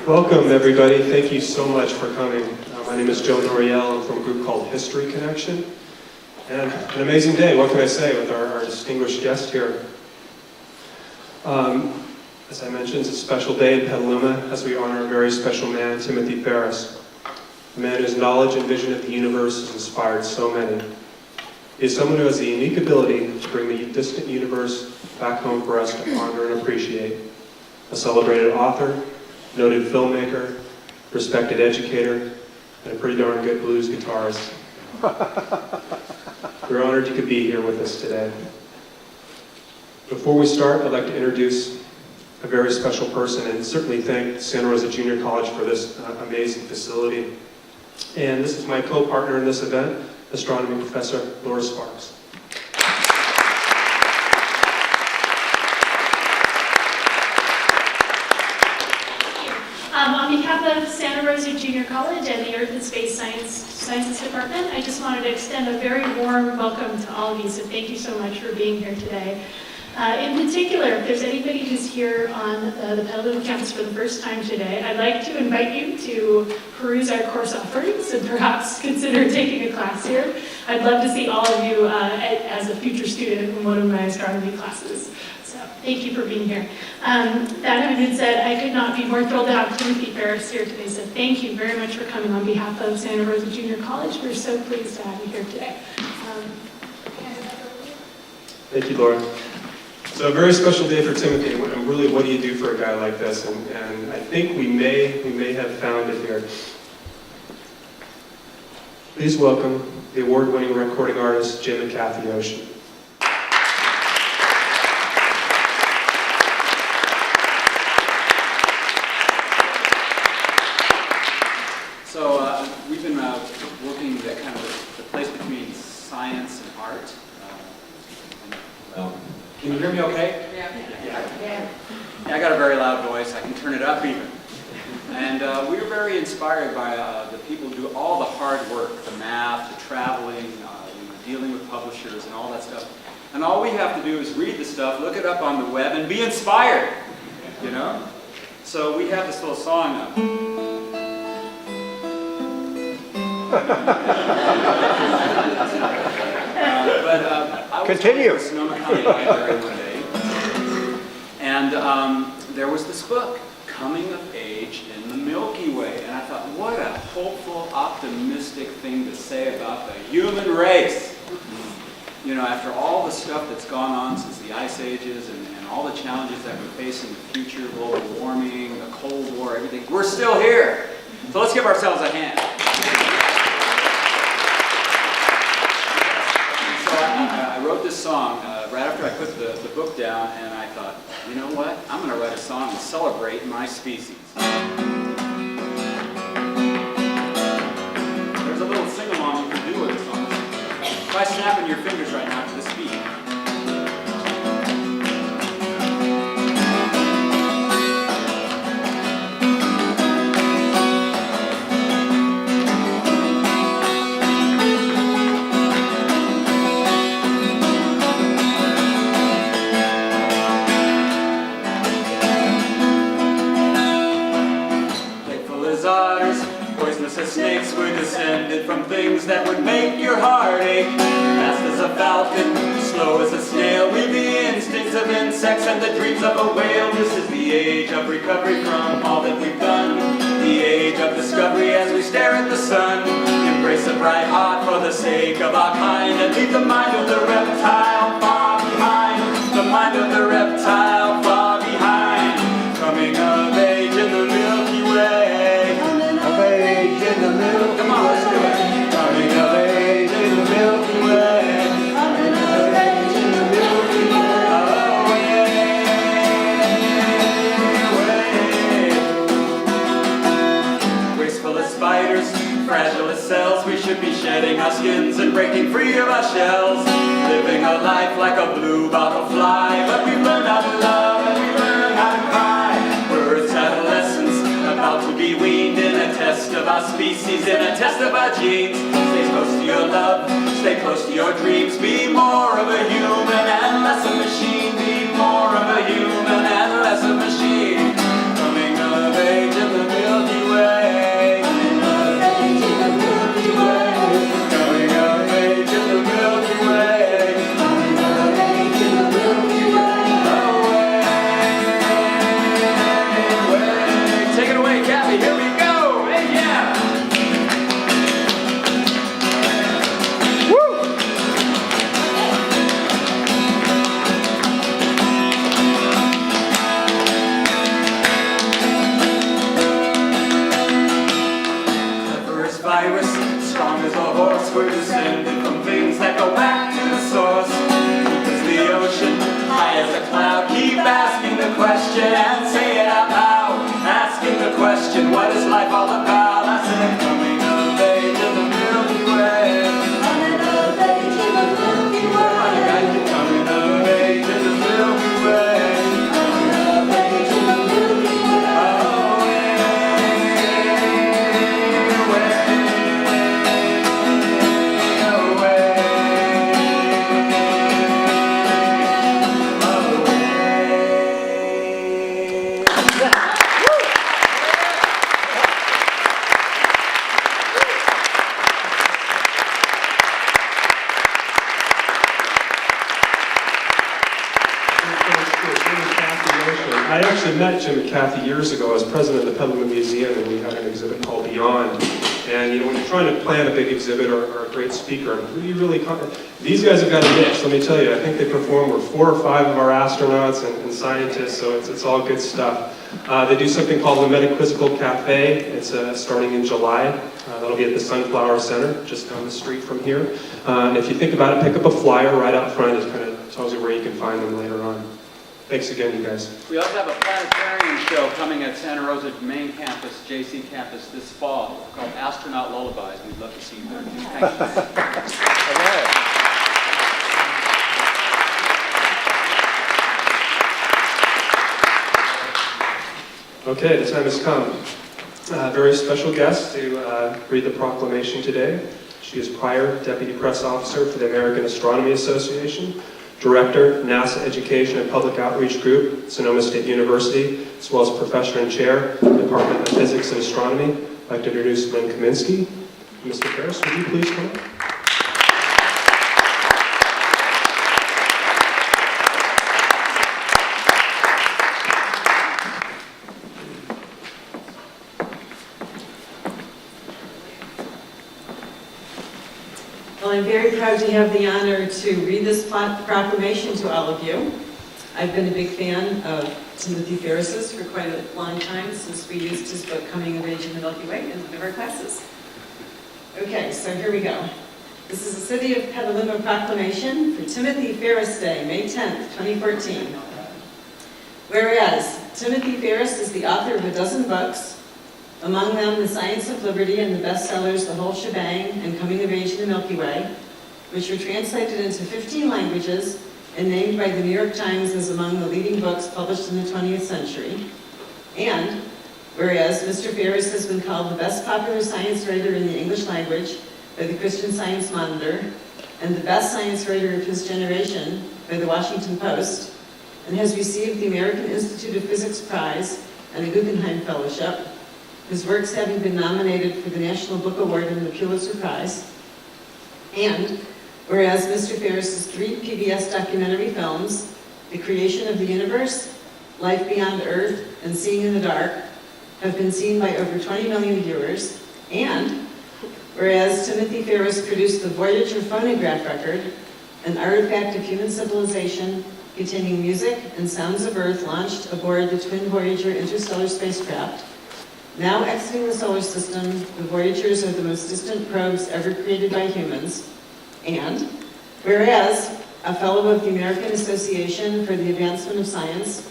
Welcome, everybody. Thank you so much for coming. My name is Joe Noriel. I'm from a group called History Connection. And an amazing day, what can I say, with our distinguished guest here. As I mentioned, it's a special day in Petaluma as we honor a very special man, Timothy Ferris. A man whose knowledge and vision of the universe has inspired so many. He is someone who has the unique ability to bring the distant universe back home for us to ponder and appreciate. A celebrated author, noted filmmaker, respected educator, and a pretty darn good blues guitarist. We're honored you could be here with us today. Before we start, I'd like to introduce a very special person and certainly thank Santa Rosa Junior College for this amazing facility. And this is my co-partner in this event, astronomy professor Laura Sparks. On behalf of Santa Rosa Junior College and the Earth and Space Sciences Department, I just wanted to extend a very warm welcome to all of you, so thank you so much for being here today. In particular, if there's anybody who's here on the Pendulum campus for the first time today, I'd like to invite you to peruse our course offerings and perhaps consider taking a class here. I'd love to see all of you as a future student in one of my astronomy classes. So thank you for being here. That having been said, I could not be more thrilled to have Timothy Ferris here today, so thank you very much for coming on behalf of Santa Rosa Junior College. We're so pleased to have you here today. Thank you, Laura. So a very special day for Timothy, and really what do you do for a guy like this? And I think we may have found it here. Please welcome the award-winning recording artist, Jim and Kathy Ocean. So we've been working at kind of the place between science and art. Can you hear me okay? Yeah. I got a very loud voice. I can turn it up even. And we were very inspired by the people who do all the hard work, the math, the traveling, dealing with publishers and all that stuff. And all we have to do is read the stuff, look it up on the web, and be inspired, you know? So we have this little song up. I was Continue. at the Sonoma County Library one day, and there was this book, Coming of Age in the Milky Way, and I thought, what a hopeful, optimistic thing to say about the human race. You know, after all the stuff that's gone on since the ice ages and all the challenges that we face in the future, global warming, the Cold War, everything, we're still here. So let's give ourselves a hand. I wrote this song right after I put the book down, and I thought, you know what? I'm going to write a song and celebrate my species. There's a little sing-along you can do with this song. Try snapping your fingers right now to this beat. Poisonous as snakes, we're descended from things that would make your heart ache. Fast as a falcon, slow as a snail, we've the instincts of insects and the dreams of a whale. This is the age of recovery from all that we've done, the age of discovery as we stare at the sun. Embrace the bright heart for the sake of our kind, and leave the mind of the reptile far behind. The mind of the reptile far behind. Coming of age in the Milky Way. Come on, let's do it. Coming of age in the Milky Way. Coming of age in the Milky Way. Graceful as spiders, fragile as cells, we should be shedding our skins and breaking free of our shells. Living a life like a blue bottle fly, but we've learned how to love and we learn how to cry. We're Earth's adolescents, about to be weaned in a test of our species, in a test of our genes. Stay close to your love, stay close to your dreams. Be more of a human and less a machine. Be more of a human and less a machine. Coming of age in the question and say it out loud. Asking the question, what is life all about? I said, coming of age in the Milky Way. Coming of age in the Milky Way. I got you coming of age in the Milky Way. Coming of age in the Milky Way. Oh, I actually met Jim and Kathy years ago. I was president of the Pendulum Museum, and we had an exhibit called Beyond. And when you're trying to plan a big exhibit or a great speaker, these guys have got a niche. Let me tell you, I think they perform with 4 or 5 of our astronauts and scientists, so it's all good stuff. They do something called the Metaphysical Cafe. It's starting in July. That'll be at the Sunflower Center, just down the street from here. And if you think about it, pick up a flyer right out front. It kind of tells you where you can find them later on. Thanks again, you guys. We also have a planetarium show coming at Santa Rosa main campus, JC campus, this fall called Astronaut Lullabies. We'd love to see you there. Thank you. Okay, the time has come. A very special guest to read the proclamation today. She is prior Deputy Press Officer for the American Astronomy Association, Director, NASA Education and Public Outreach Group, Sonoma State University, as well as Professor and Chair, Department of Physics and Astronomy. I'd like to introduce Lynn Kaminsky. Mr. Ferris, would you please come up? Well, I'm very proud to have the honor to read this proclamation to all of you. I've been a big fan of Timothy Ferris's for quite a long time, since we used his book, Coming of Age in the Milky Way, in one of our classes. Okay, so here we go. This is the City of Petaluma Proclamation for Timothy Ferris Day, May 10th, 2014. Whereas, Timothy Ferris is the author of a dozen books, among them The Science of Liberty and the bestsellers The Whole Shebang and Coming of Age in the Milky Way, which were translated into 15 languages and named by the New York Times as among the leading books published in the 20th century. And whereas Mr. Ferris has been called the best popular science writer in the English language by the Christian Science Monitor and the best science writer of his generation by the Washington Post, and has received the American Institute of Physics Prize and the Guggenheim Fellowship, his works having been nominated for the National Book Award and the Pulitzer Prize. And whereas Mr. Ferris's 3 PBS documentary films, The Creation of the Universe, Life Beyond Earth, and Seeing in the Dark, have been seen by over 20 million viewers. And whereas Timothy Ferris produced the Voyager phonograph record, an artifact of human civilization containing music and sounds of Earth launched aboard the twin Voyager interstellar spacecraft. Now exiting the solar system, the Voyagers are the most distant probes ever created by humans. And whereas a fellow of the American Association for the Advancement of Science,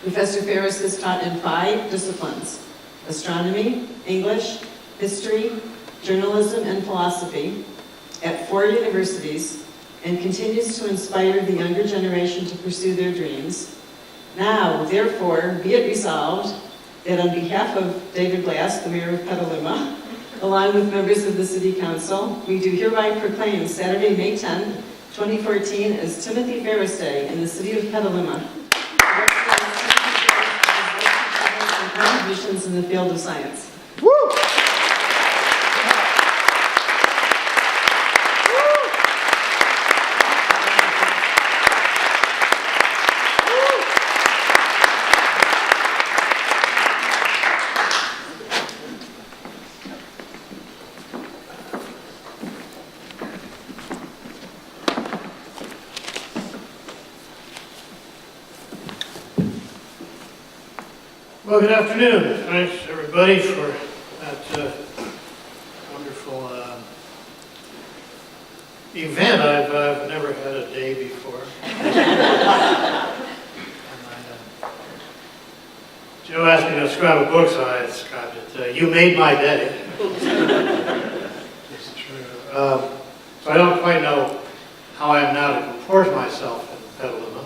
Professor Ferris is taught in 5 disciplines: astronomy, English, history, journalism, and philosophy at 4 universities, and continues to inspire the younger generation to pursue their dreams. Now, therefore, be it resolved that on behalf of David Glass, the Mayor of Petaluma, along with members of the City Council, we do hereby proclaim Saturday, May 10th, 2014 as Timothy Ferris Day in the City of Petaluma. Contributions in the field of science. Woo! Well, good afternoon. Thanks, everybody, for that wonderful event. I've never had a day before. And I Joe asked me to describe a book, so I described it. You Made My Day. It's true. So I don't quite know how I am now to comport myself in Petaluma.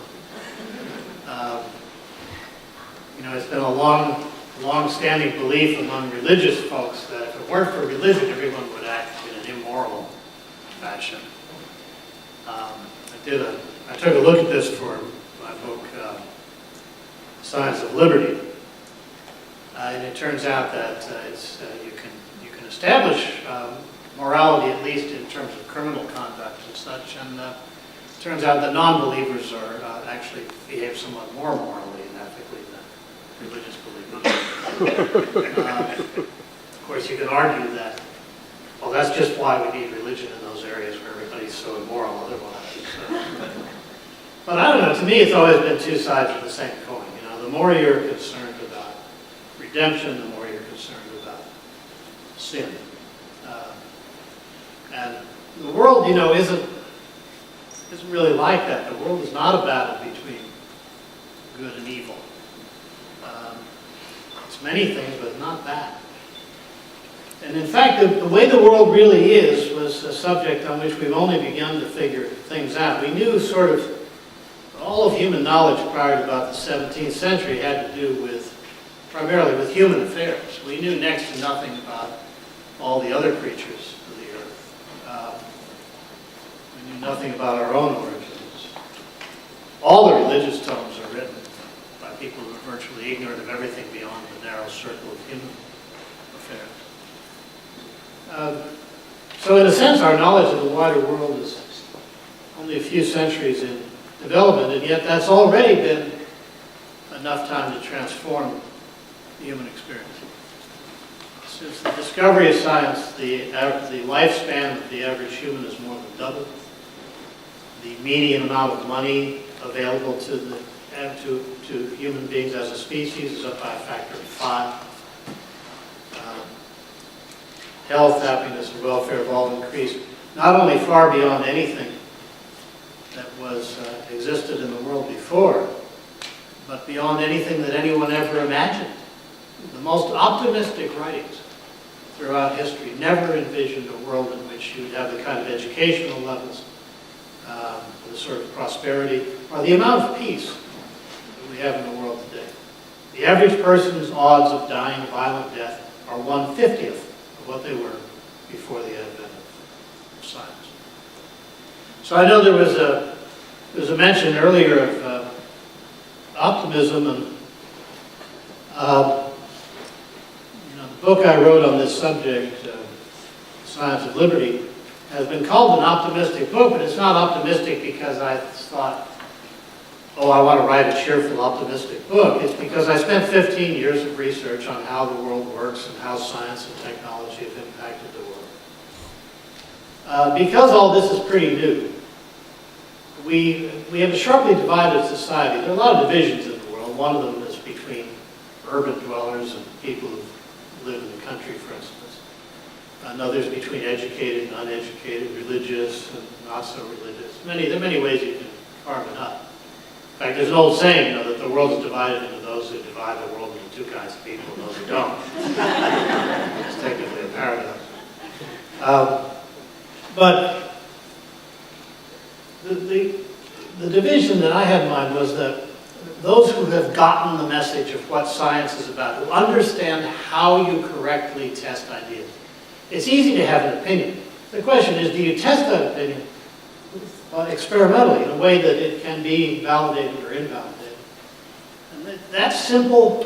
It's been a long-standing belief among religious folks that if it weren't for religion, everyone would act in an immoral fashion. I took a look at this for my book, Science of Liberty, and it turns out that you can establish morality, at least in terms of criminal conduct and such, and it turns out that non-believers actually behave somewhat more morally and ethically than religious believers. Of course, you can argue that, well, that's just why we need religion in those areas where everybody's so immoral otherwise. But I don't know, to me it's always been two sides of the same coin. The more you're concerned about redemption, the more you're concerned about sin. And the world, isn't really like that. The world is not a battle between good and evil. It's many things, but not that. And in fact, the way the world really is was a subject on which we've only begun to figure things out. We knew sort of all of human knowledge prior to about the 17th century had to do primarily with human affairs. We knew next to nothing about all the other creatures of the earth. We knew nothing about our own origins. All the religious tomes are written by people who are virtually ignorant of everything beyond the narrow circle of human affairs. So in a sense, our knowledge of the wider world is only a few centuries in development, and yet that's already been enough time to transform the human experience. Since the discovery of science, the lifespan of the average human is more than doubled. The median amount of money available to human beings as a species is up by a factor of 5. Health, happiness, and welfare have all increased, not only far beyond anything that existed in the world before, but beyond anything that anyone ever imagined. The most optimistic writings throughout history never envisioned a world in which you would have the kind of educational levels, the sort of prosperity, or the amount of peace that we have in the world today. The average person's odds of dying a violent death are 1/50th of what they were before the advent of science. So I know there was a mention earlier of optimism, and the book I wrote on this subject, Science of Liberty, has been called an optimistic book, but it's not optimistic because I thought, oh, I want to write a cheerful, optimistic book. It's because I spent 15 years of research on how the world works and how science and technology have impacted the world. Because all this is pretty new, we have a sharply divided society. There are a lot of divisions in the world. One of them is between urban dwellers and people who live in the country, for instance. Another's between educated and uneducated, religious and not so religious. There are many ways you can carve it up. In fact, there's an old saying, that the world is divided into those who divide the world into two kinds of people and those who don't. It's technically a paradox. But the division that I had in mind was that those who have gotten the message of what science is about, who understand how you correctly test ideas. It's easy to have an opinion. The question is, do you test that opinion experimentally in a way that it can be validated or invalidated? And that simple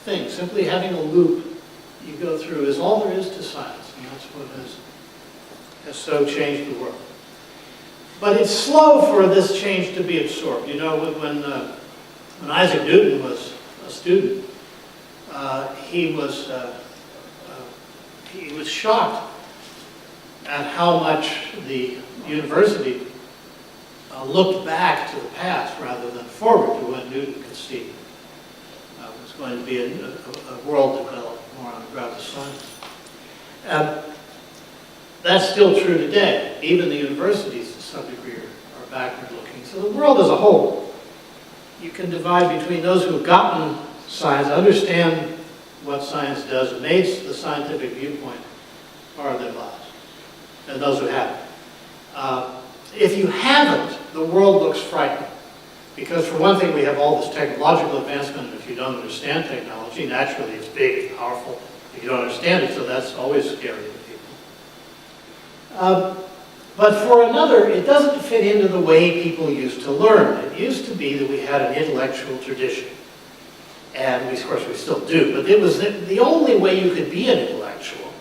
thing, simply having a loop you go through, is all there is to science, and that's what has so changed the world. But it's slow for this change to be absorbed. When Isaac Newton was a student, he was shocked at how much the university looked back to the past rather than forward to what Newton could see. It was going to be a world developed more on the ground of science. That's still true today. Even the universities, to some degree, are backward looking. So the world as a whole, you can divide between those who have gotten science, understand what science does, and made the scientific viewpoint part of their lives, and those who haven't. If you haven't, the world looks frightening. Because for one thing, we have all this technological advancement, and if you don't understand technology, naturally it's big, it's powerful, if you don't understand it, so that's always scary to people. But for another, it doesn't fit into the way people used to learn. It used to be that we had an intellectual tradition. And of course we still do, but it was the only way you could be an intellectual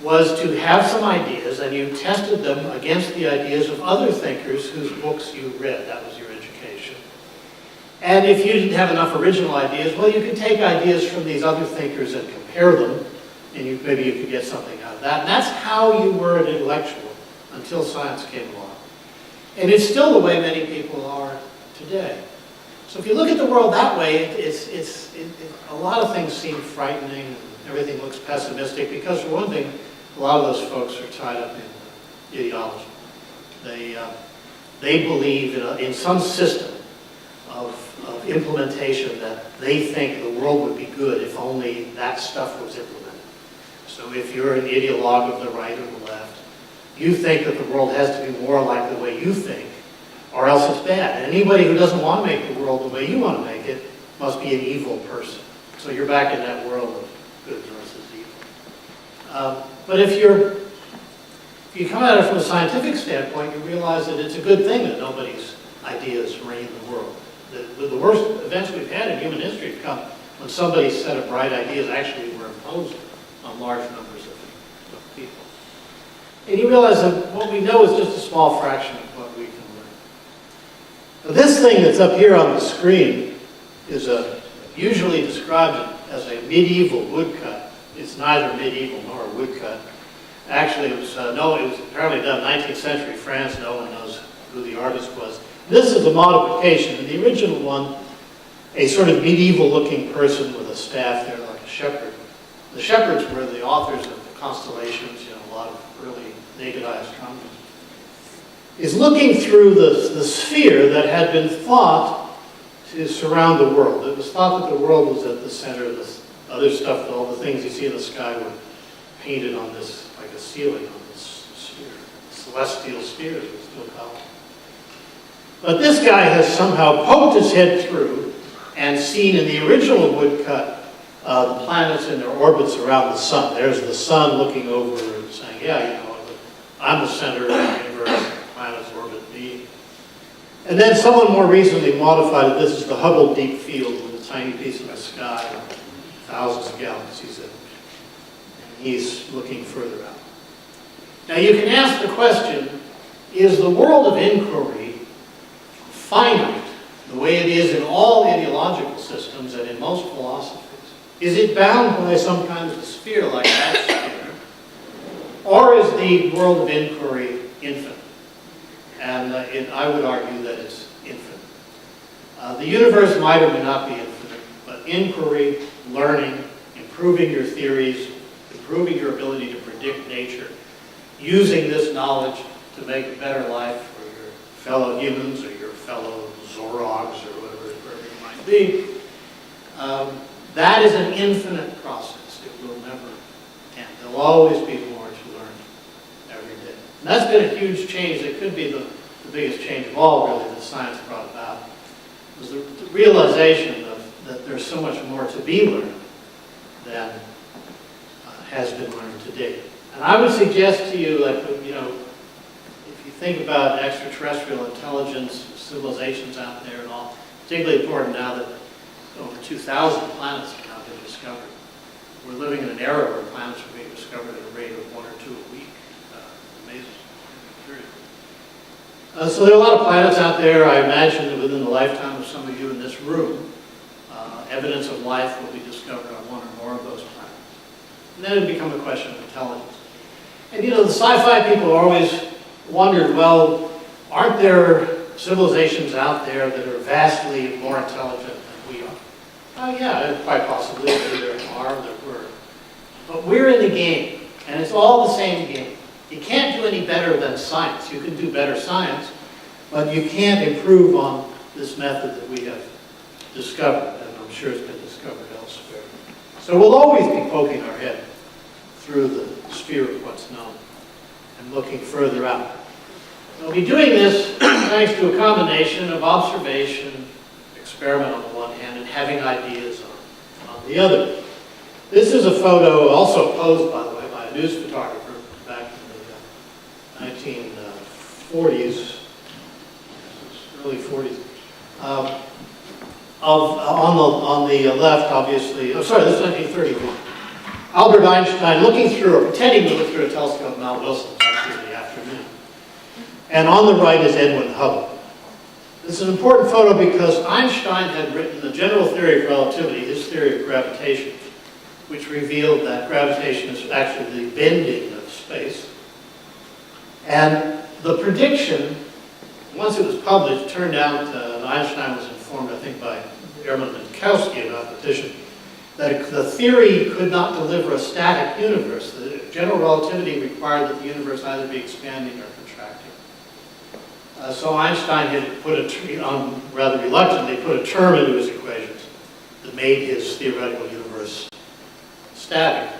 was to have some ideas, and you tested them against the ideas of other thinkers whose books you read. That was your education. And if you didn't have enough original ideas, well, you could take ideas from these other thinkers and compare them, and maybe you could get something out of that. And that's how you were an intellectual until science came along. And it's still the way many people are today. So if you look at the world that way, a lot of things seem frightening, and everything looks pessimistic, because for one thing, a lot of those folks are tied up in ideology. They believe in some system of implementation that they think the world would be good if only that stuff was implemented. So if you're an ideologue of the right or the left, you think that the world has to be more like the way you think, or else it's bad. And anybody who doesn't want to make the world the way you want to make it must be an evil person. So you're back in that world of good versus evil. But if you come at it from a scientific standpoint, you realize that it's a good thing that nobody's ideas reign the world. The worst events we've had in human history have come when somebody's set of bright ideas actually were imposed on large numbers of people. And you realize that what we know is just a small fraction of what we can learn. Now, this thing that's up here on the screen is usually described as a medieval woodcut. It's neither medieval nor a woodcut. Actually, it was apparently done in 19th century France. No one knows who the artist was. This is a modification. In the original one, a sort of medieval-looking person with a staff there, like a shepherd. The shepherds were the authors of the constellations, a lot of early naked-eye astronomers. Is looking through the sphere that had been thought to surround the world. It was thought that the world was at the center of this other stuff, all the things you see in the sky were painted on this, like a ceiling on this sphere, celestial sphere, as we still call it. But this guy has somehow poked his head through and seen in the original woodcut the planets in their orbits around the sun. There's the sun looking over and saying, yeah, I'm the center of the universe, the planets orbit me. And then someone more recently modified it. This is the Hubble deep field with a tiny piece of the sky, thousands of galaxies in it. And he's looking further out. Now you can ask the question, is the world of inquiry finite, the way it is in all ideological systems and in most philosophies? Is it bound by some kind of a sphere like that sphere? Or is the world of inquiry infinite? And I would argue that it's infinite. The universe might or may not be infinite, but inquiry, learning, improving your theories, improving your ability to predict nature, using this knowledge to make a better life for your fellow humans or your fellow Zorogs or whatever it might be, that is an infinite process. It will never end. There will always be more to learn every day. And that's been a huge change. It could be the biggest change of all, really, that science brought about. It was the realization that there's so much more to be learned than has been learned to date. And I would suggest to you, like, if you think about extraterrestrial intelligence, civilizations out there and all, particularly important now that over 2,000 planets have now been discovered. We're living in an era where planets are being discovered at a rate of 1 or 2 a week. Amazing period. So there are a lot of planets out there. I imagine that within the lifetime of some of you in this room, evidence of life will be discovered on 1 or more of those planets. And then it becomes a question of intelligence. And the sci-fi people always wondered, well, aren't there civilizations out there that are vastly more intelligent than we are? Oh yeah, quite possibly there are, there were. But we're in the game, and it's all the same game. You can't do any better than science. You can do better science, but you can't improve on this method that we have discovered, and I'm sure it's been discovered elsewhere. So we'll always be poking our head through the sphere of what's known and looking further out. We'll be doing this thanks to a combination of observation, experiment on the one hand, and having ideas on the other. This is a photo also posed, by the way, by a news photographer back in the 1940s, early 40s. On the left, obviously, oh sorry, this is 1931. Albert Einstein pretending to look through a telescope at Mount Wilson in the afternoon. And on the right is Edwin Hubble. This is an important photo because Einstein had written the general theory of relativity, his theory of gravitation, which revealed that gravitation is actually the bending of space. And the prediction, once it was published, turned out Einstein was informed, I think, by Airman Minkowski, a mathematician, that the theory could not deliver a static universe. The general relativity required that the universe either be expanding or contracting. So Einstein had rather reluctantly put a term into his equations that made his theoretical universe static.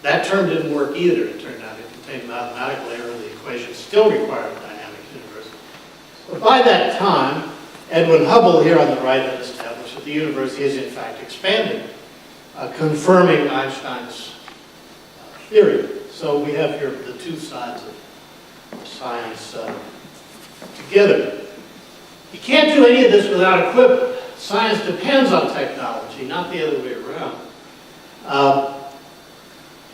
That term didn't work either, it turned out. It contained mathematical error. The equations still required a dynamic universe. But by that time, Edwin Hubble here on the right had established that the universe is in fact expanding, confirming Einstein's theory. So we have here the two sides of science together. You can't do any of this without equipment. Science depends on technology, not the other way around.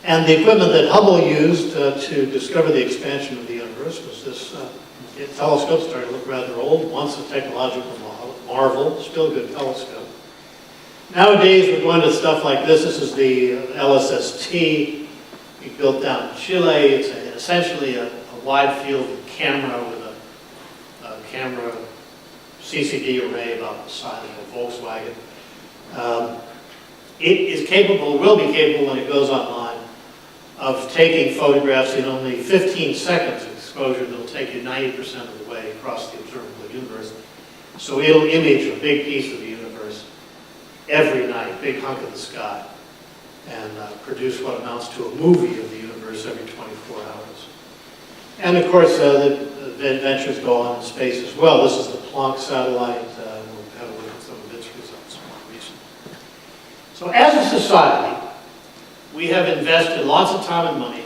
And the equipment that Hubble used to discover the expansion of the universe was this telescope, starting to look rather old, once a technological marvel, still a good telescope. Nowadays we're going to stuff like this. This is the LSST we built down in Chile. It's essentially a wide field camera with a camera CCD array about the size of a Volkswagen. It is capable, will be capable when it goes online, of taking photographs in only 15 seconds of exposure that'll take you 90% of the way across the observable universe. So it'll image a big piece of the universe every night, big hunk of the sky, and produce what amounts to a movie of the universe every 24 hours. And of course, the adventures go on in space as well. This is the Planck satellite. We'll have a look at some of its results more recently. So as a society, we have invested lots of time and money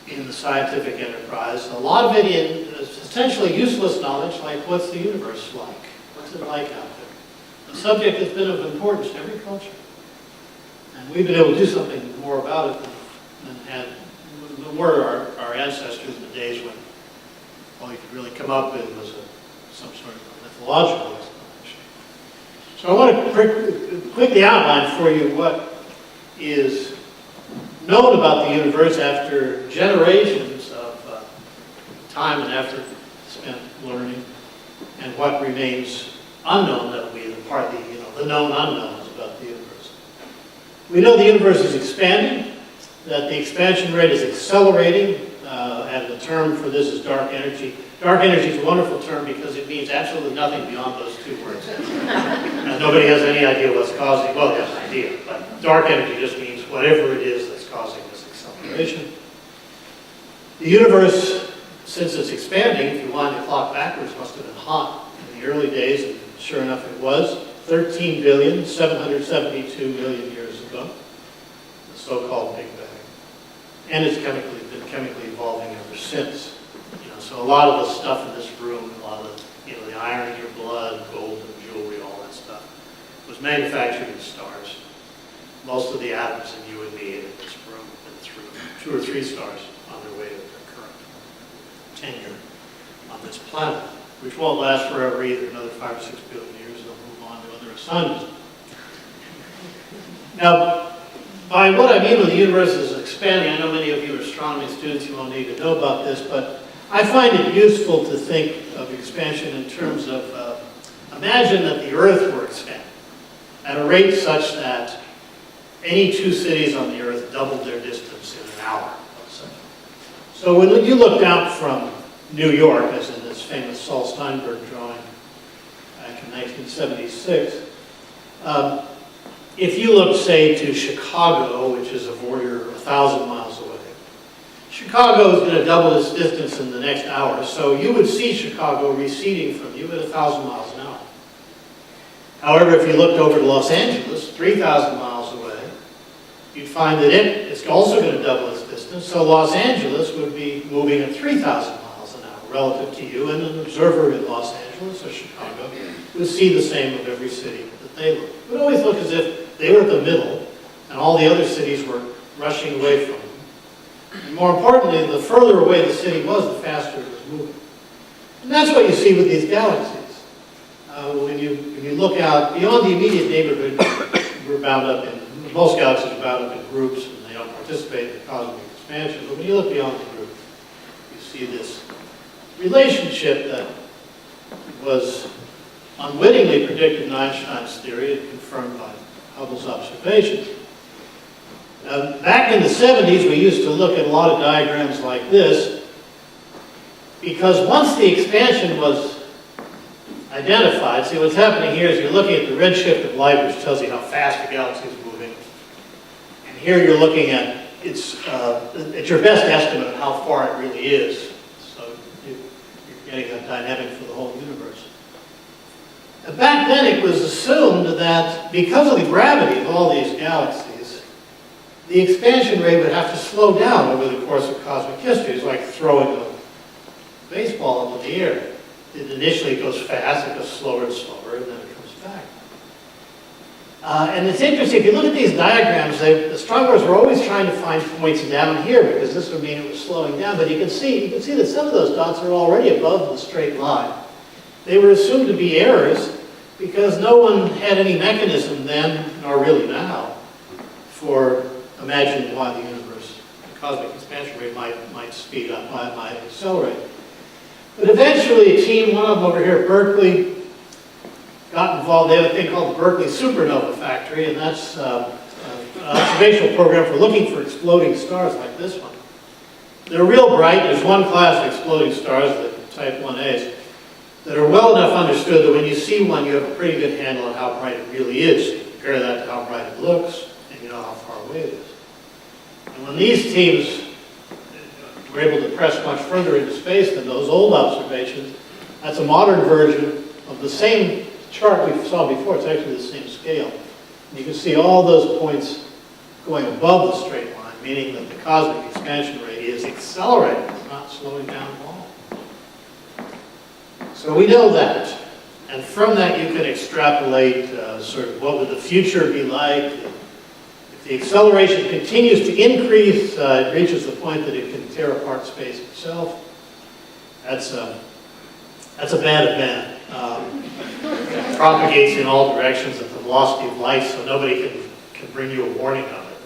in the scientific enterprise, a lot of it in essentially useless knowledge, like what's the universe like? What's it like out there? A subject that's been of importance to every culture. And we've been able to do something more about it than were our ancestors in the days when all you could really come up with was some sort of a mythological explanation. So I want to quickly outline for you what is known about the universe after generations of time and effort spent learning, and what remains unknown that will be the known unknowns about the universe. We know the universe is expanding, that the expansion rate is accelerating, and the term for this is dark energy. Dark energy is a wonderful term because it means absolutely nothing beyond those two words. And nobody has any idea what's causing, well, they have an idea, but dark energy just means whatever it is that's causing this acceleration. The universe, since it's expanding, if you wind the clock backwards, must have been hot in the early days, and sure enough it was, 13,772,000,000 years ago, the so-called Big Bang. And it's been chemically evolving ever since. So a lot of the stuff in this room, a lot of the iron in your blood, gold and jewelry, all that stuff, was manufactured in stars. Most of the atoms in you and me in this room have been through 2 or 3 stars on their way to their current tenure on this planet, which won't last forever either. Another 5 or 6 billion years, they'll move on to other suns. Now, by what I mean when the universe is expanding, I know many of you are astronomy students, you won't need to know about this, but I find it useful to think of expansion in terms of, imagine that the Earth were expanding at a rate such that any 2 cities on the Earth doubled their distance in an hour, let's say. So when you look down from New York, as in this famous Saul Steinberg drawing back in 1976, If you look, say, to Chicago, which is a border 1,000 miles away, Chicago is going to double its distance in the next hour, so you would see Chicago receding from you at 1,000 miles an hour. However, if you looked over to Los Angeles, 3,000 miles away, you'd find that it's also going to double its distance, so Los Angeles would be moving at 3,000 miles an hour relative to you, and an observer in Los Angeles or Chicago would see the same of every city that they look. It would always look as if they were at the middle, and all the other cities were rushing away from them. And more importantly, the further away the city was, the faster it was moving. And that's what you see with these galaxies. When you look out beyond the immediate neighborhood, most galaxies are bound up in groups, and they don't participate in the cosmic expansion. But when you look beyond the group, you see this relationship that was unwittingly predicted in Einstein's theory and confirmed by Hubble's observations. Back in the 70s, we used to look at a lot of diagrams like this, because once the expansion was identified, see what's happening here is you're looking at the redshift of light, which tells you how fast the galaxy is moving. And here you're looking at it's your best estimate of how far it really is. So you're getting a dynamic for the whole universe. And back then it was assumed that because of the gravity of all these galaxies, the expansion rate would have to slow down over the course of cosmic history. It's like throwing a baseball into the air. It initially goes fast, it goes slower and slower, and then it comes back. And it's interesting, if you look at these diagrams, the astronomers were always trying to find points down here, because this would mean it was slowing down. But you can see that some of those dots are already above the straight line. They were assumed to be errors, because no one had any mechanism then, nor really now, for imagining why the universe, the cosmic expansion rate might speed up, might accelerate. But eventually a team, one of them over here at Berkeley, got involved. They have a thing called the Berkeley Supernova Factory, and that's an observational program for looking for exploding stars like this one. They're real bright. There's one class of exploding stars, the type 1As, that are well enough understood that when you see one, you have a pretty good handle on how bright it really is. So you compare that to how bright it looks, and you know how far away it is. And when these teams were able to press much further into space than those old observations, that's a modern version of the same chart we saw before. It's actually the same scale. And you can see all those points going above the straight line, meaning that the cosmic expansion rate is accelerating. It's not slowing down at all. So we know that. And from that you can extrapolate sort of what would the future be like. If the acceleration continues to increase, it reaches the point that it can tear apart space itself. That's a bad event. It propagates in all directions at the velocity of light, so nobody can bring you a warning of it.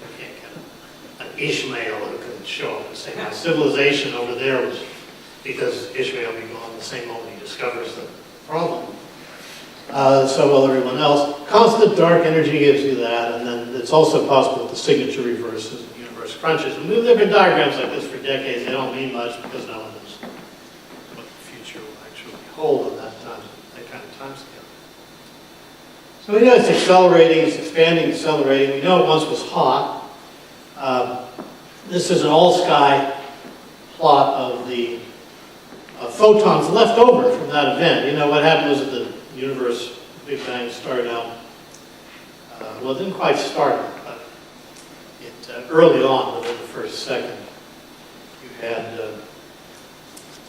You can't get an Ishmael who can show up and say, my civilization over there was, because Ishmael will be gone the same moment he discovers the problem. So will everyone else. Constant dark energy gives you that, and then it's also possible that the signature reverses and the universe crunches. And there have been diagrams like this for decades. They don't mean much because no one knows what the future will actually hold on that kind of time scale. So we know it's accelerating, it's expanding, accelerating. We know it once was hot. This is an all-sky plot of the photons left over from that event. You know, what happened was that the universe, the Big Bang, started out, well, it didn't quite start, but early on, within the first second, you had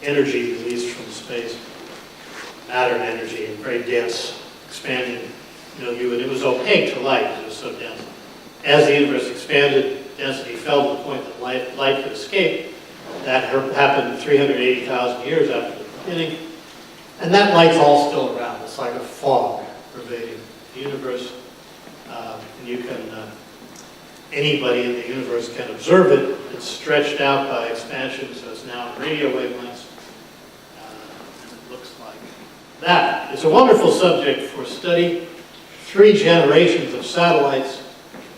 energy released from space, matter and energy, and very dense, expanding milieu, and it was opaque to light because it was so dense. As the universe expanded, density fell to the point that light could escape. That happened 380,000 years after the beginning. And that light's all still around. It's like a fog pervading the universe. And you can, anybody in the universe can observe it. It's stretched out by expansion, so it's now in radio wavelengths. And it looks like that. It's a wonderful subject for study. 3 generations of satellites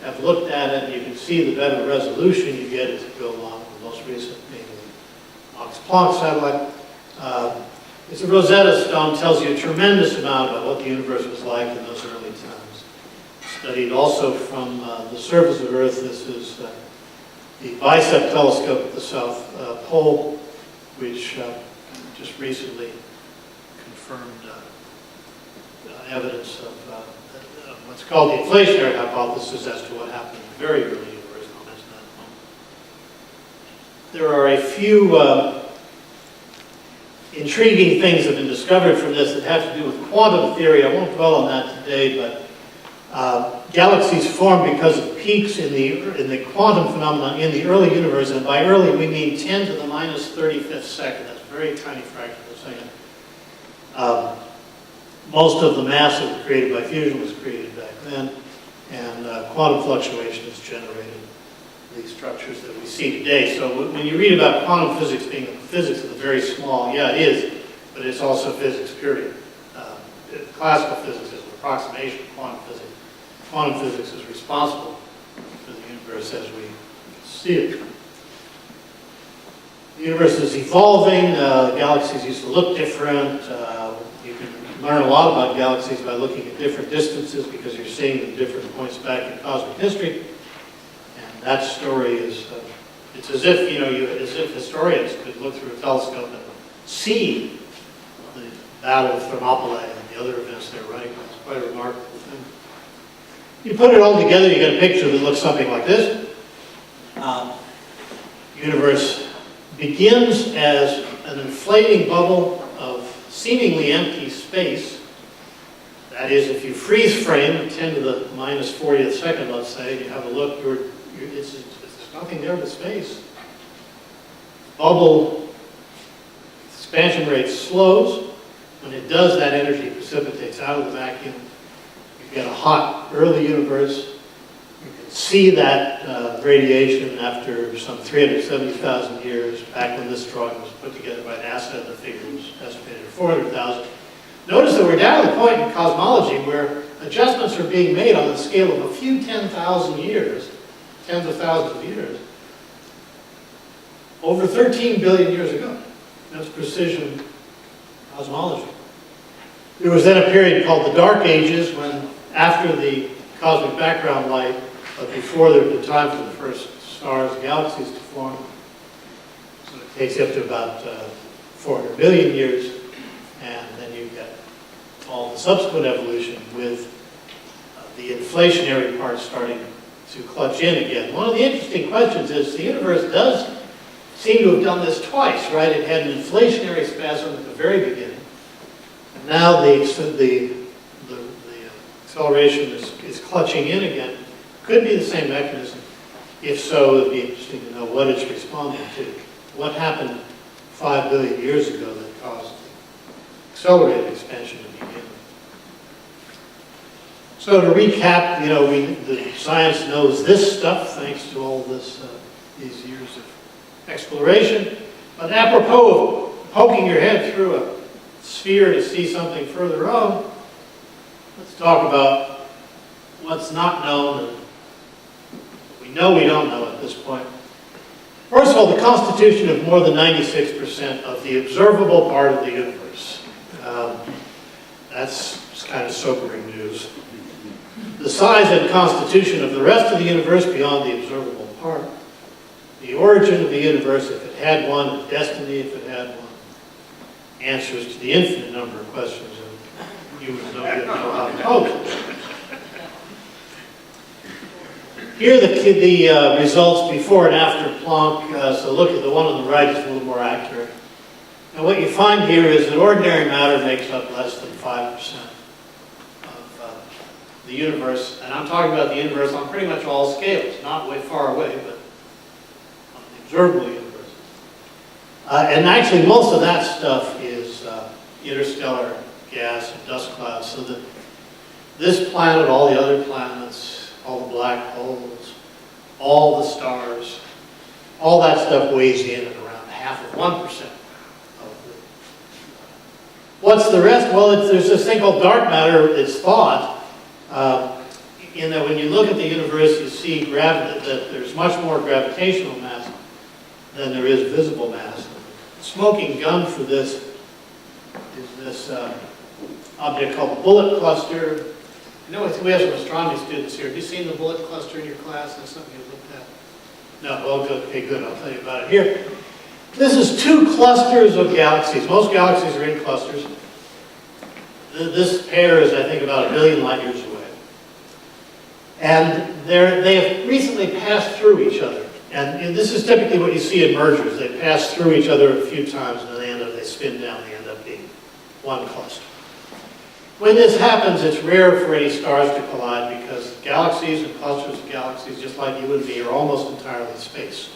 have looked at it, and you can see the better resolution you get as you go along. The most recent being the Max Planck satellite. It's a Rosetta Stone, tells you a tremendous amount about what the universe was like in those early times. Studied also from the surface of Earth. This is the Bicep Telescope at the South Pole, which just recently confirmed evidence of what's called the inflationary hypothesis as to what happened in the very early universe. I'll mention that in a moment. There are a few intriguing things that have been discovered from this that have to do with quantum theory. I won't dwell on that today, but galaxies form because of peaks in the quantum phenomenon in the early universe, and by early we mean 10 to the minus 35th second. That's a very tiny fraction of a second. Most of the mass that was created by fusion was created back then, and quantum fluctuation has generated these structures that we see today. So when you read about quantum physics being physics of the very small, yeah, it is, but it's also physics, period. Classical physics is an approximation of quantum physics. Quantum physics is responsible for the universe as we see it. The universe is evolving. Galaxies used to look different. You can learn a lot about galaxies by looking at different distances because you're seeing them different points back in cosmic history. And that story is, it's as if, as if historians could look through a telescope and see the Battle of Thermopylae and the other events they're writing about. It's quite a remarkable thing. You put it all together, you get a picture that looks something like this. The universe begins as an inflating bubble of seemingly empty space. That is, if you freeze frame 10 to the minus 40th second, let's say, and you have a look, there's nothing there but space. Bubble expansion rate slows. When it does, that energy precipitates out of the vacuum. You get a hot early universe. You can see that radiation after some 370,000 years, back when this drawing was put together by NASA, the figure was estimated at 400,000. Notice that we're down at the point in cosmology where adjustments are being made on the scale of a few 10,000 years, tens of thousands of years, over 13 billion years ago. That's precision cosmology. There was then a period called the Dark Ages when, after the cosmic background light, but before the time for the first stars and galaxies to form. So it takes you up to about 400 billion years, and then you get all the subsequent evolution with the inflationary part starting to clutch in again. One of the interesting questions is the universe does seem to have done this twice, right? It had an inflationary spasm at the very beginning, and now the acceleration is clutching in again. Could be the same mechanism. If so, it would be interesting to know what it's responding to. What happened 5 billion years ago that caused the accelerated expansion to begin? So to recap, the science knows this stuff thanks to all this these years of exploration. But apropos of poking your head through a sphere to see something further on, let's talk about what's not known and we know we don't know at this point. First of all, the constitution of more than 96% of the observable part of the universe. That's kind of sobering news. The size and constitution of the rest of the universe beyond the observable part. The origin of the universe, if it had one, its destiny, if it had one. Answers to the infinite number of questions that humans don't yet know how to pose. Here are the results before and after Planck. So look at the one on the right, it's a little more accurate. And what you find here is that ordinary matter makes up less than 5% of the universe. And I'm talking about the universe on pretty much all scales, not way far away, but on the observable universe. And actually most of that stuff is interstellar gas and dust clouds. So that this planet, all the other planets, all the black holes, all the stars, all that stuff weighs in at around 0.5% of the. What's the rest? Well, there's this thing called dark matter. It's thought in that when you look at the universe, you see that there's much more gravitational mass than there is visible mass. The smoking gun for this is this object called the bullet cluster. You know, we have some astronomy students here. Have you seen the bullet cluster in your class? That's something you looked at? No, well, good. Okay, good. I'll tell you about it here. This is two clusters of galaxies. Most galaxies are in clusters. This pair is, I think, about 1 billion light years away. And they have recently passed through each other. And this is typically what you see in mergers. They pass through each other a few times, and then they spin down, they end up being one cluster. When this happens, it's rare for any stars to collide because galaxies and clusters of galaxies, just like you and me, are almost entirely space.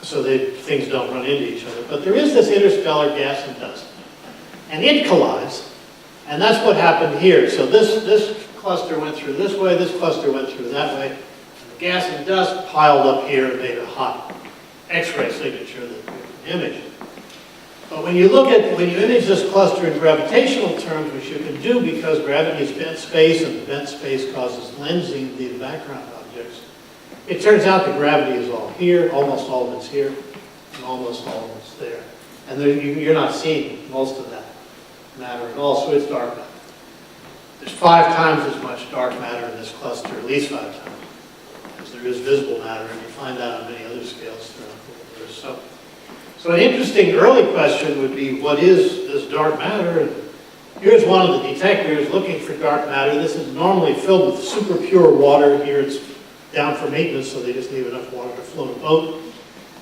So things don't run into each other. But there is this interstellar gas and dust. And it collides, and that's what happened here. So this cluster went through this way, this cluster went through that way. And the gas and dust piled up here and made a hot X-ray signature that we can image. But when you image this cluster in gravitational terms, which you can do because gravity is bent space, and the bent space causes lensing of the background objects, it turns out that gravity is all here, almost all of it's here, and almost all of it's there. And you're not seeing most of that matter at all, so it's dark matter. There's 5 times as much dark matter in this cluster, at least 5 times, as there is visible matter, and you find that on many other scales throughout the universe. So an interesting early question would be, what is this dark matter? And here's one of the detectors looking for dark matter. This is normally filled with super pure water. Here it's down for maintenance, so they just leave enough water to float a boat.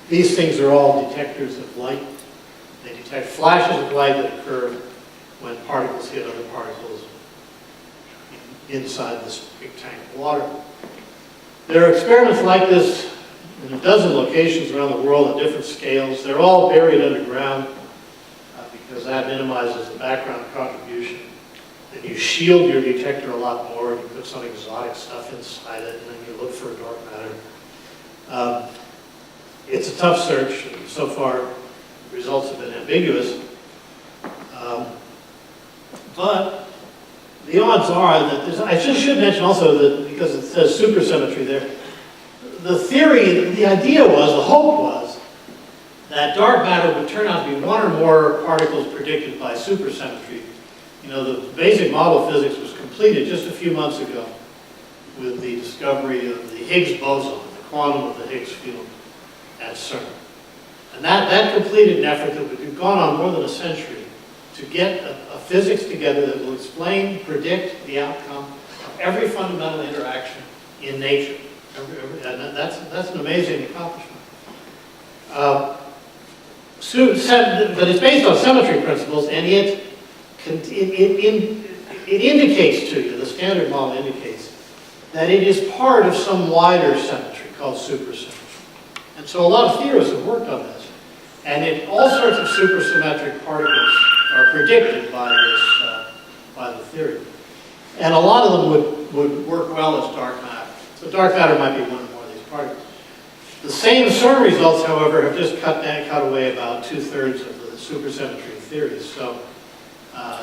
These things are all detectors of light. They detect flashes of light that occur when particles hit other particles inside this big tank of water. There are experiments like this in a dozen locations around the world at different scales. They're all buried underground because that minimizes the background contribution. Then you shield your detector a lot more, and you put some exotic stuff inside it, and then you look for dark matter. It's a tough search. So far, the results have been ambiguous. But the odds are that I just should mention also that because it says supersymmetry there, the theory, the idea was, the hope was, that dark matter would turn out to be one or more particles predicted by supersymmetry. You know, the basic model of physics was completed just a few months ago with the discovery of the Higgs boson, the quantum of the Higgs field at CERN. And that completed an effort that had gone on more than a century to get a physics together that will explain, predict the outcome of every fundamental interaction in nature. And that's an amazing accomplishment. But it's based on symmetry principles, and it indicates to you, the standard model indicates, that it is part of some wider symmetry called supersymmetry. And so a lot of theorists have worked on this. And all sorts of supersymmetric particles are predicted by the theory. And a lot of them would work well as dark matter. So dark matter might be one or more of these particles. The same CERN results, however, have just cut away about 2/3 of the supersymmetry theories. So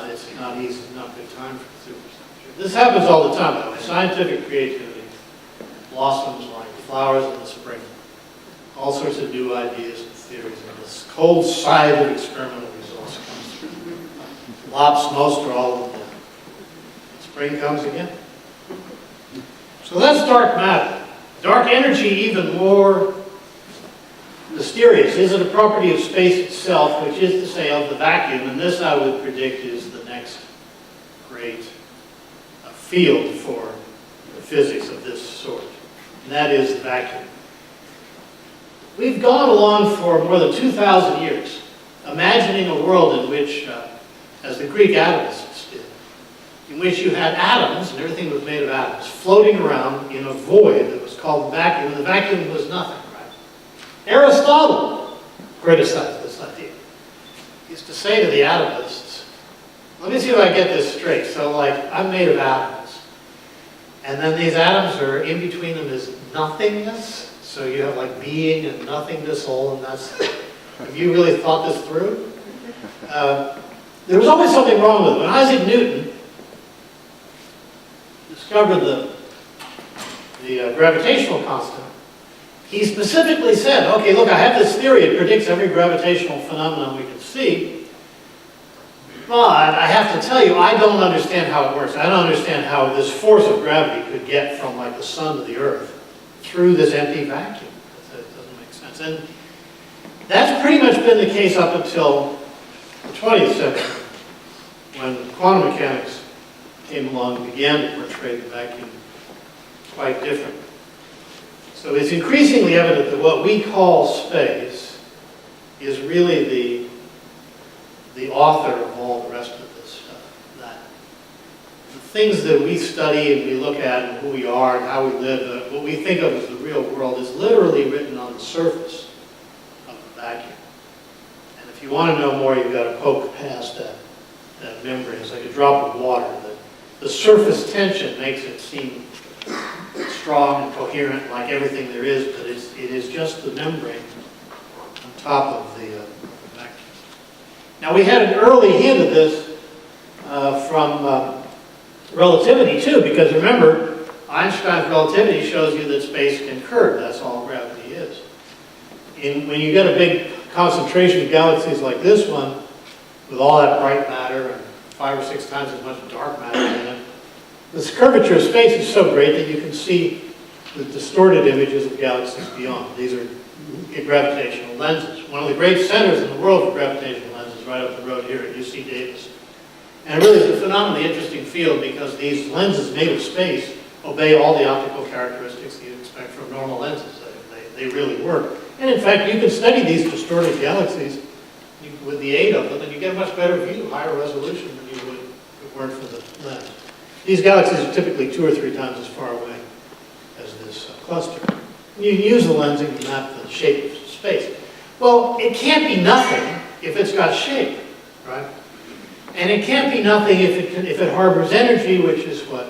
it's not easy, not a good time for supersymmetry. This happens all the time, by the way. Scientific creativity blossoms like flowers in the spring. All sorts of new ideas and theories, and this cold side of experimental results comes through. Lops most or all of them down. Spring comes again. So that's dark matter. Dark energy, even more mysterious. Is it a property of space itself, which is to say of the vacuum? And this, I would predict, is the next great field for physics of this sort. And that is the vacuum. We've gone along for more than 2,000 years, imagining a world in which, as the Greek atomists did, in which you had atoms, and everything was made of atoms, floating around in a void that was called the vacuum, and the vacuum was nothing, right? Aristotle criticized this idea. He used to say to the atomists, let me see if I get this straight. So, like, I'm made of atoms, and then these atoms are, in between them is nothingness. So you have like being and nothingness all, and that's, have you really thought this through? There was always something wrong with it. When Isaac Newton discovered the gravitational constant, he specifically said, okay, look, I have this theory, it predicts every gravitational phenomenon we can see, But I have to tell you, I don't understand how it works. I don't understand how this force of gravity could get from like the sun to the earth through this empty vacuum. It doesn't make sense. And that's pretty much been the case up until the 20th century, when quantum mechanics came along and began to portray the vacuum quite differently. So it's increasingly evident that what we call space is really the author of all the rest of this stuff. That the things that we study and we look at and who we are and how we live, what we think of as the real world is literally written on the surface of the vacuum. And if you want to know more, you've got to poke past that membrane. It's like a drop of water. The surface tension makes it seem strong and coherent like everything there is, but it is just the membrane on top of the vacuum. Now we had an early hint of this from relativity too, because remember, Einstein's relativity shows you that space can curve. That's all gravity is. When you get a big concentration of galaxies like this one, with all that bright matter and 5 or 6 times as much dark matter in it, this curvature of space is so great that you can see the distorted images of galaxies beyond. These are gravitational lenses. One of the great centers in the world for gravitational lenses is right up the road here at UC Davis. And it really is a phenomenally interesting field because these lenses made of space obey all the optical characteristics that you'd expect from normal lenses. They really work. And in fact, you can study these distorted galaxies with the aid of them, and you get a much better view, higher resolution than you would if it weren't for the lens. These galaxies are typically 2 or 3 times as far away as this cluster. And you can use the lensing to map the shape of space. Well, it can't be nothing if it's got shape, right? And it can't be nothing if it harbors energy, which is what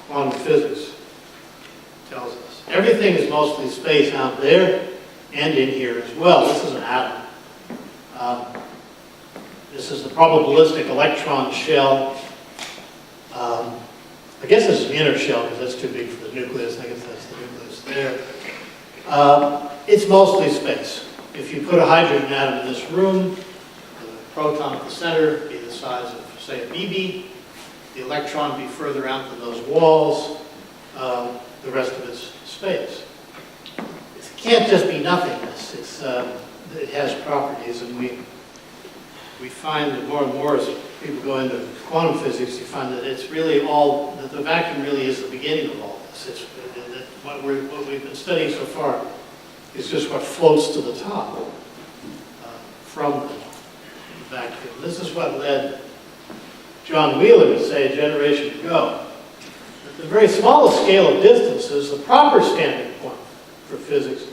quantum physics tells us. Everything is mostly space out there and in here as well. This is an atom. This is the probabilistic electron shell. I guess this is the inner shell because that's too big for the nucleus. I guess that's the nucleus there. It's mostly space. If you put a hydrogen atom in this room, the proton at the center be the size of, say, a BB, the electron be further out than those walls, the rest of it's space. It can't just be nothingness. It has properties, and we find that more and more as people go into quantum physics, you find that it's really all, that the vacuum really is the beginning of all this. What we've been studying so far is just what floats to the top from the vacuum. This is what led John Wheeler to say a generation ago, at the very smallest scale of distances, the proper standing point for physics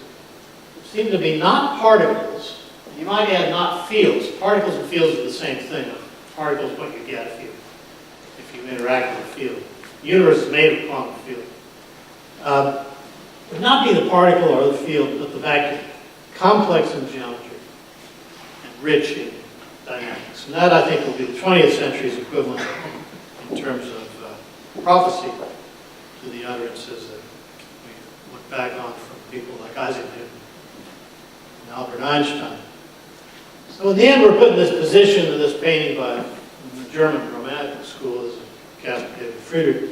seem to be not particles. You might add not fields. Particles and fields are the same thing. Particles is what you get if you interact with a field. The universe is made of quantum field. Would not be the particle or the field, but the vacuum. Complex in geometry and rich in dynamics. And that, I think, will be the 20th century's equivalent in terms of prophecy to the utterances that we look back on from people like Isaac Newton and Albert Einstein. So in the end, we're put in this position in this painting by the German Romantic School, as Caspar David Friedrich,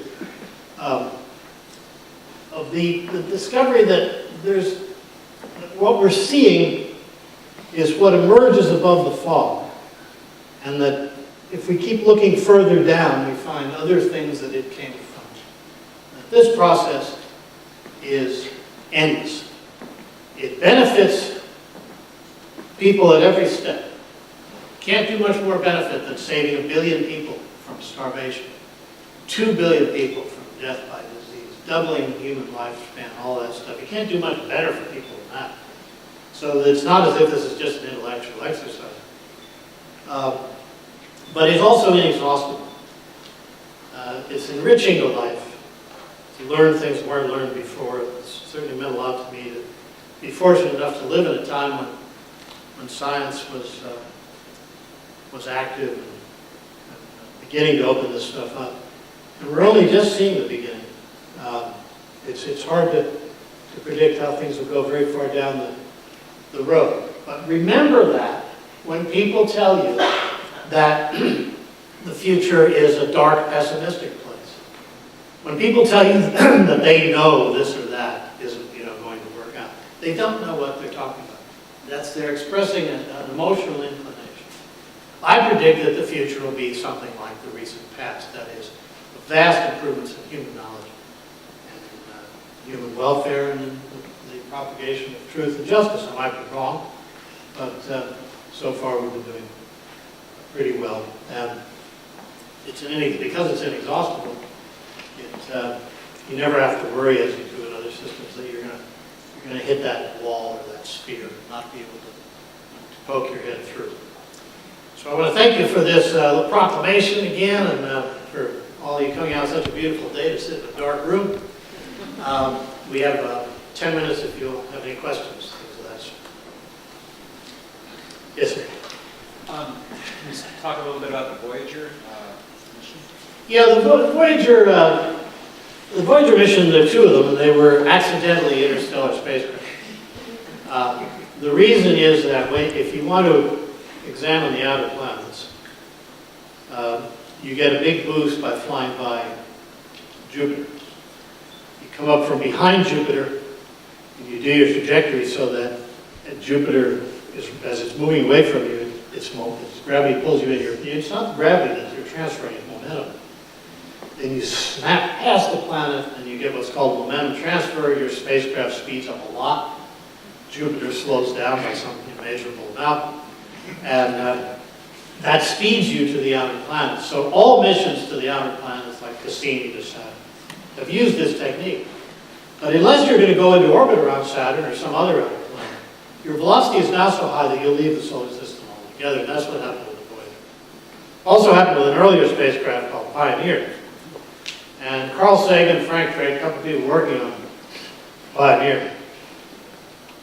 of the discovery that what we're seeing is what emerges above the fog, and that if we keep looking further down, we find other things that it came from. That this process is endless. It benefits people at every step. Can't do much more benefit than saving 1 billion people from starvation, 2 billion people from death by disease, doubling human lifespan, all that stuff. You can't do much better for people than that. So it's not as if this is just an intellectual exercise. But it's also inexhaustible. It's enriching to life. To learn things that weren't learned before. It's certainly meant a lot to me to be fortunate enough to live in a time when science was active and beginning to open this stuff up. And we're only just seeing the beginning. It's hard to predict how things will go very far down the road. But remember that when people tell you that the future is a dark, pessimistic place. When people tell you that they know this or that isn't, going to work out, they don't know what they're talking about. They're expressing an emotional inclination. I predict that the future will be something like the recent past. That is, vast improvements in human knowledge and human welfare and the propagation of truth and justice. I might be wrong, but so far we've been doing pretty well. And because it's inexhaustible, you never have to worry, as you do in other systems, that you're going to hit that wall or that sphere and not be able to poke your head through. So I want to thank you for this proclamation again, and for all of you coming out on such a beautiful day to sit in a dark room. We have 10 minutes if you'll have any questions. Things of that sort. Yes, sir. Can you talk a little bit about the Voyager mission? Yeah, the Voyager mission, there are two of them, and they were accidentally interstellar spacecraft. The reason is that if you want to examine the outer planets, you get a big boost by flying by Jupiter. You come up from behind Jupiter, and you do your trajectory so that Jupiter, as it's moving away from you, its gravity pulls you in here. It's not gravity that you're transferring, it's momentum. Then you snap past the planet, and you get what's called momentum transfer. Your spacecraft speeds up a lot. Jupiter slows down by some immeasurable amount. And that speeds you to the outer planets. So all missions to the outer planets, like Cassini to Saturn, have used this technique. But unless you're going to go into orbit around Saturn or some other outer planet, your velocity is now so high that you'll leave the solar system altogether. And that's what happened with the Voyager. Also happened with an earlier spacecraft called Pioneer. And Carl Sagan, Frank Drake, a couple of people working on Pioneer,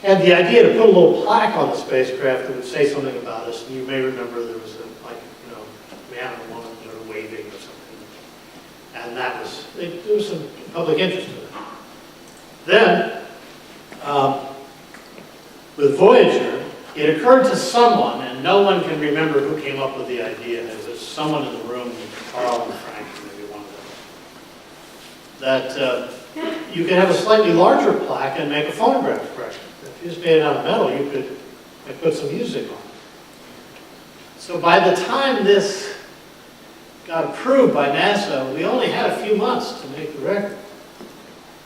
had the idea to put a little plaque on the spacecraft that would say something about us. And you may remember there was a man and a woman that were waving or something. And there was some public interest in it. Then, with Voyager, it occurred to someone, and no one can remember who came up with the idea. It was someone in the room, Carl and Frank, maybe one of them, that you could have a slightly larger plaque and make a phonograph correction. If you just made it out of metal, you could put some music on it. So by the time this got approved by NASA, we only had a few months to make the record.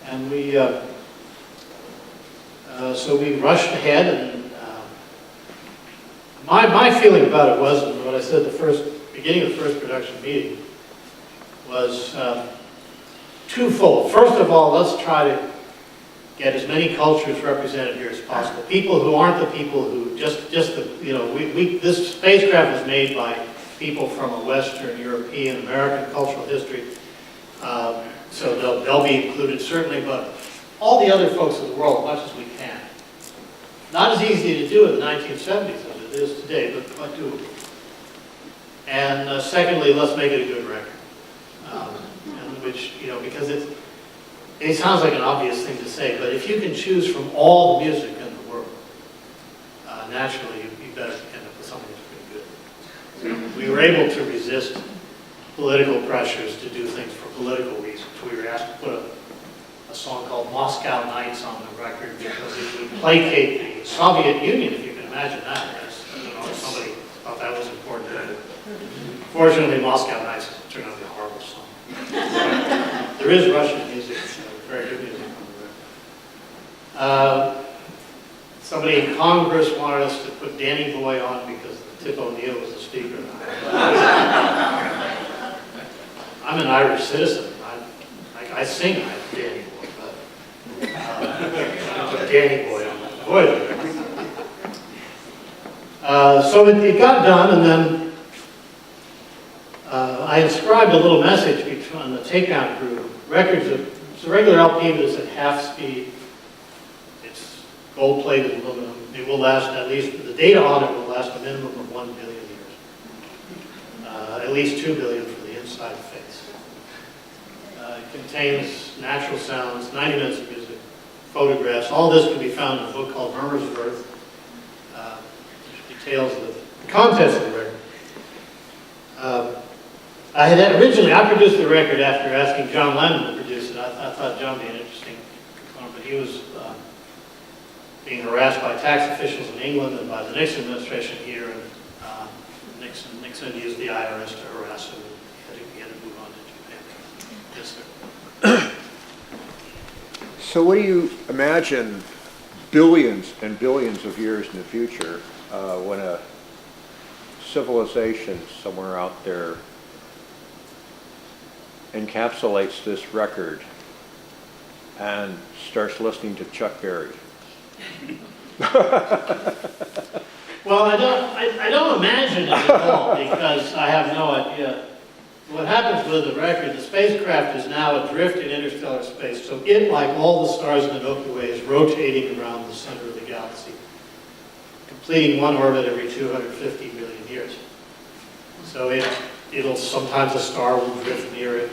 And so we rushed ahead, and my feeling about it was, and what I said at the beginning of the first production meeting, was twofold. First of all, let's try to get as many cultures represented here as possible. People who aren't the people who this spacecraft was made by people from a Western, European, American cultural history. So they'll be included certainly, but all the other folks of the world, as much as we can. Not as easy to do in the 1970s as it is today, but doable. And secondly, let's make it a good record. Because it sounds like an obvious thing to say, but if you can choose from all the music in the world, naturally you better end up with something that's pretty good. We were able to resist political pressures to do things for political reasons. We were asked to put a song called Moscow Nights on the record because it would placate the Soviet Union, if you can imagine that. Somebody thought that was important. Fortunately, Moscow Nights turned out to be a horrible song. There is Russian music, very good music on the record. Somebody in Congress wanted us to put Danny Boy on because Tip O'Neill was the speaker. I'm an Irish citizen. I sing Danny Boy, but I put Danny Boy on the Voyager. So it got done, and then I inscribed a little message on the takeout group. It's a regular LP, but it's at half speed. It's gold-plated aluminum. It will last at least, the data on it will last a minimum of 1 billion years. At least 2 billion for the inside face. It contains natural sounds, 90 minutes of music, photographs. All this can be found in a book called Murmurs of Earth, which details the contents of the record. I produced the record after asking John Lennon to produce it. I thought John would be an interesting component, but he was being harassed by tax officials in England and by the Nixon administration here, and Nixon used the IRS to harass him. He had to move on to Japan. Yes, sir. So what do you imagine billions and billions of years in the future when a civilization somewhere out there encapsulates this record and starts listening to Chuck Berry? Well, I don't imagine it at all because I have no idea. What happens with the record, the spacecraft is now adrift in interstellar space, so it, like all the stars in the Milky Way, is rotating around the center of the galaxy, completing one orbit every 250 million years. So it'll sometimes a star will drift near it,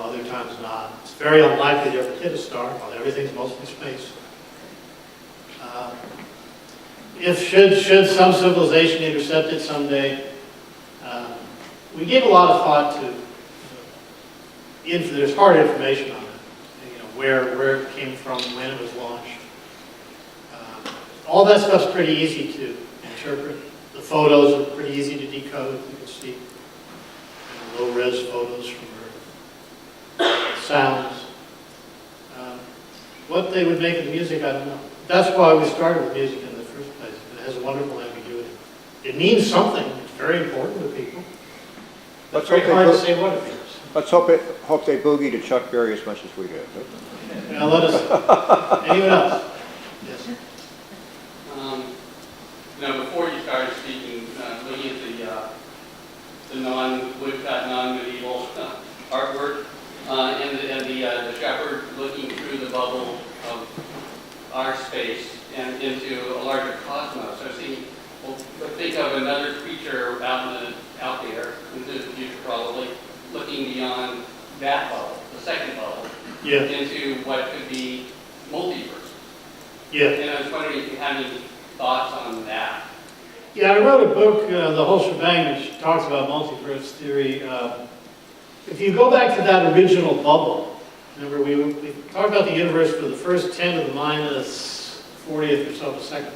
other times not. It's very unlikely to ever hit a star, while everything's mostly space. Should some civilization intercept it someday, we gave a lot of thought to, there's hard information on it, where it came from, when it was launched. All that stuff's pretty easy to interpret. The photos are pretty easy to decode. You can see low-res photos from Earth. Sounds. What they would make of the music, I don't know. That's why we started with music in the first place. It has a wonderful ambiguity. It means something. It's very important to people. It's very hard to say what it means. Let's hope they boogie to Chuck Berry as much as we do. Now let us. Anyone else? Yes. Before you started speaking, looking at the non-woodcut, non-medieval artwork, and the shepherd looking through the bubble of our space and into a larger cosmos. So think of another creature out there into the future, probably looking beyond that bubble, the second bubble, into what could be multiverse. Yeah. And I was wondering if you had any thoughts on that. Yeah, I wrote a book, The Whole Shebang, which talks about multiverse theory. If you go back to that original bubble, remember we talked about the universe for the first 10 to the minus 40th or so of a second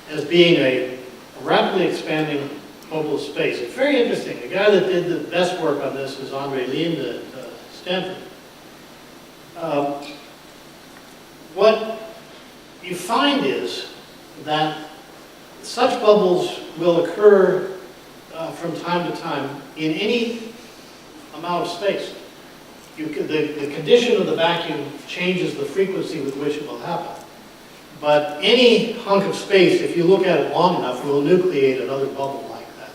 as being a rapidly expanding bubble of space. It's very interesting. The guy that did the best work on this is Andre Linde at Stanford. What you find is that such bubbles will occur from time to time in any amount of space. The condition of the vacuum changes the frequency with which it will happen. But any hunk of space, if you look at it long enough, will nucleate another bubble like that.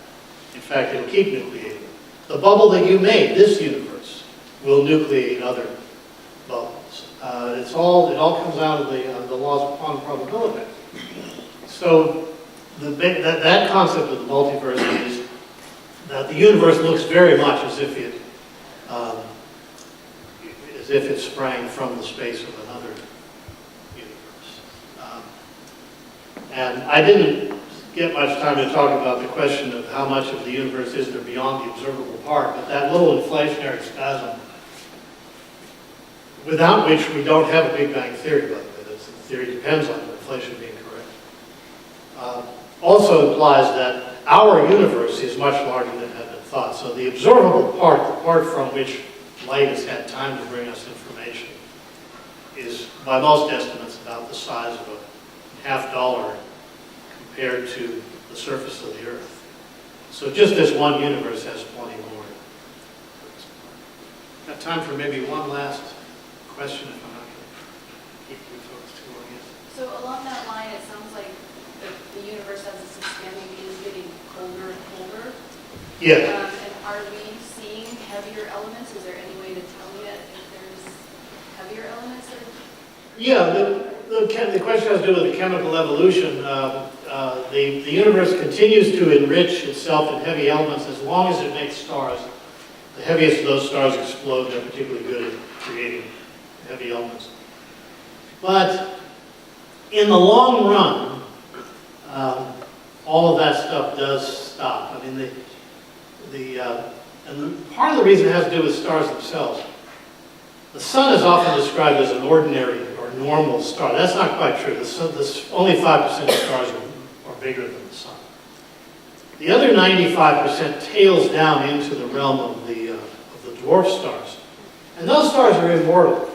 In fact, it'll keep nucleating. The bubble that you made, this universe, will nucleate other bubbles. It all comes out of the laws of quantum probability. So that concept of the multiverse is that the universe looks very much as if it sprang from the space of another universe. And I didn't get much time to talk about the question of how much of the universe is there beyond the observable part, but that little inflationary spasm, without which we don't have a Big Bang theory, by the way. The theory depends on inflation being correct. Also implies that our universe is much larger than had been thought. So the observable part, the part from which light has had time to bring us information, is, by most estimates, about the size of a $0.50 compared to the surface of the Earth. So just this one universe has plenty more. Got time for maybe one last question, if I'm not going to keep you folks too long. Yes. So along that line, it sounds like the universe as it's expanding is getting colder and colder. Yeah. And are we seeing heavier elements? Is there any way to tell yet if there's heavier elements? Yeah, the question has to do with the chemical evolution. The universe continues to enrich itself in heavy elements as long as it makes stars. The heaviest of those stars explode. They're particularly good at creating heavy elements. But in the long run, all of that stuff does stop. I mean, And part of the reason it has to do with stars themselves. The sun is often described as an ordinary or normal star. That's not quite true. Only 5% of stars are bigger than the sun. The other 95% tails down into the realm of the dwarf stars. And those stars are immortal.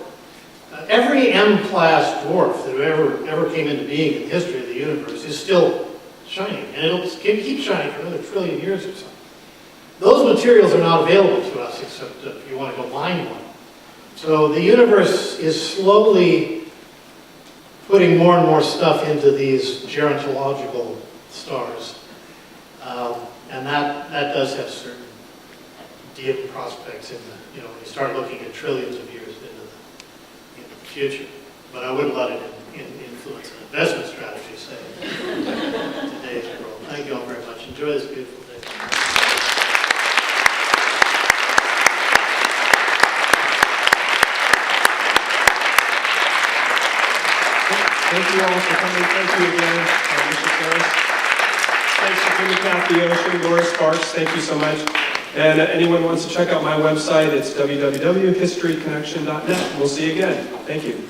Every M-class dwarf that ever came into being in the history of the universe is still shining. And it'll keep shining for another trillion years or so. Those materials are not available to us except if you want to go mine one. So the universe is slowly putting more and more stuff into these gerontological stars. And that does have certain dim prospects in the, when you start looking at trillions of years into the future. But I wouldn't let it influence an investment strategy, say, in today's world. Thank you all very much. Enjoy this beautiful day. Thank you all for coming. Thank you again, Mr. Ferris. Thanks for Jimmy Kathy Ocean, Laura Sparks. Thank you so much. And anyone wants to check out my website, it's www.historyconnection.net. We'll see you again. Thank you.